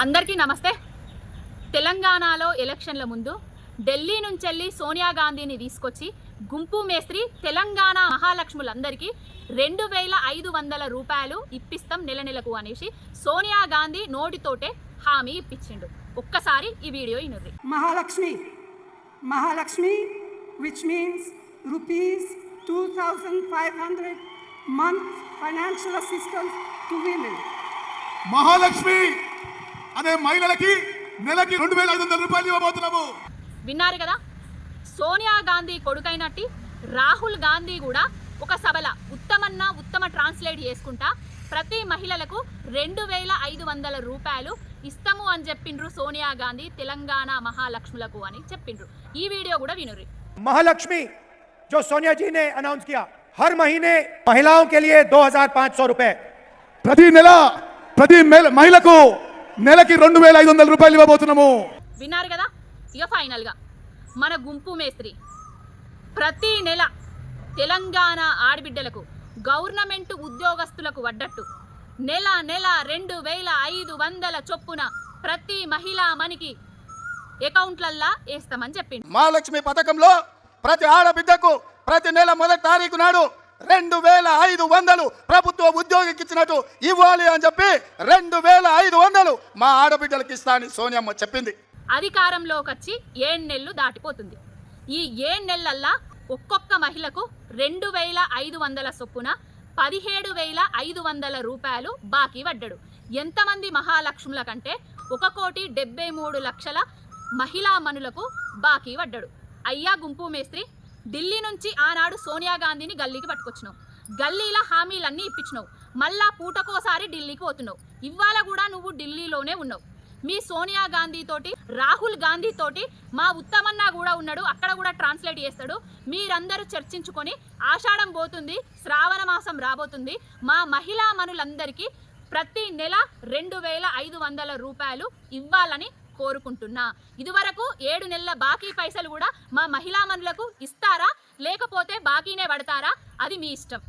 అందరికీ నమస్తే. తెలంగాణలో ఎలక్షన్ల ముందు ఢిల్లీ నుంచి సోనియా గాంధీని తీసుకొచ్చి గుంపు మేస్త్రి తెలంగాణ మహాలక్ష్ములందరికీ 2500 రూపాయలు ఇప్పిస్తాం నెల నెలకు అనేసి సోనియా గాంధీ నోటితోటే హామీ ఇప్పించిండు. ఒక్కసారి ఈ వీడియో ఇనుర్రి. Mahalakshmi which means rupees 2500 month financial assistance to women. Mahalakshmi అనే మహిళలకి నెలకి 2500 రూపాయలు ఇవ్వబోతున్నాము. విన్నారు కదా, సోనియా గాంధీ కొడుకైనట్టి రాహుల్ గాంధీ కూడా ఒక సభల ఉత్తమ ట్రాన్స్లేట్ చేసుకుంటా ప్రతి మహిళలకు 2500 రూపాయలు ఇస్తాము అని చెప్పిండ్రు సోనియా గాంధీ తెలంగాణ మహాలక్ష్ములకు అని చెప్పిండ్రు. ఈ వీడియో కూడా వినుర్రి. महालक्ष्मी जो सोनिया जी ने अनाउंस किया, हर महीने महिलाओं के लिए 2500 रुपए ప్రతి మహిళకు నెలకి 2500 రూపాయలు ఇవ్వబోతున్నాము. విన్నారు కదా, ఇక ఫైనల్ గా మన గుంపు మేస్త్రి ప్రతి నెల తెలంగాణ ఆడబిడ్డలకు గవర్నమెంట్ ఉద్యోగస్తులకు వడ్డట్టు నెల 2500 చొప్పున ప్రతి మహిళా మనకి అకౌంట్లల్లా వేస్తామని చెప్పింది. మహాలక్ష్మి పథకంలో ప్రతి ఆడబిడ్డకు ప్రతి నెల మొదటి తారీఖు నాడు 2500 ప్రభుత్వ ఉద్యోగికి ఇచ్చినట్టు ఇవ్వాలి అని చెప్పి 2500 మా ఆడబిడ్డలకు ఇస్తా అని సోనియమ్మ చెప్పింది. అధికారంలోకి వచ్చి 7 నెలలు దాటిపోతుంది. ఈ 7 నెలలల్లా ఒక్కొక్క మహిళకు 2500 చొప్పున 17500 రూపాయలు బాకీ పడ్డాడు. ఎంతమంది మహాలక్ష్ముల కంటే 1,73,00,000 మహిళా మనులకు బాకీ పడ్డాడు. అయ్యా గుంపు మేస్త్రి, ఢిల్లీ నుంచి ఆనాడు సోనియా గాంధీని గల్లీకి పట్టుకొచ్చినావు, గల్లీల హామీలన్నీ ఇప్పించినావు, మళ్ళా పూటకోసారి ఢిల్లీకి పోతున్నావు. ఇవాళ కూడా నువ్వు ఢిల్లీలోనే ఉన్నావు. మీ సోనియా గాంధీ తోటి రాహుల్ గాంధీ తోటి మా ఉత్తమన్న కూడా ఉన్నాడు, అక్కడ కూడా ట్రాన్స్లేట్ చేస్తాడు. మీరందరూ చర్చించుకొని ఆషాఢం పోతుంది, శ్రావణ మాసం రాబోతుంది, మా మహిళా మనులందరికీ ప్రతి నెల 2500 రూపాయలు ఇవ్వాలని కోరుకుంటున్నా. ఇదివరకు 7 నెలల బాకీ పైసలు కూడా మా మహిళా మనులకు ఇస్తారా, లేకపోతే బాకీనే పడతారా, అది మీ ఇష్టం.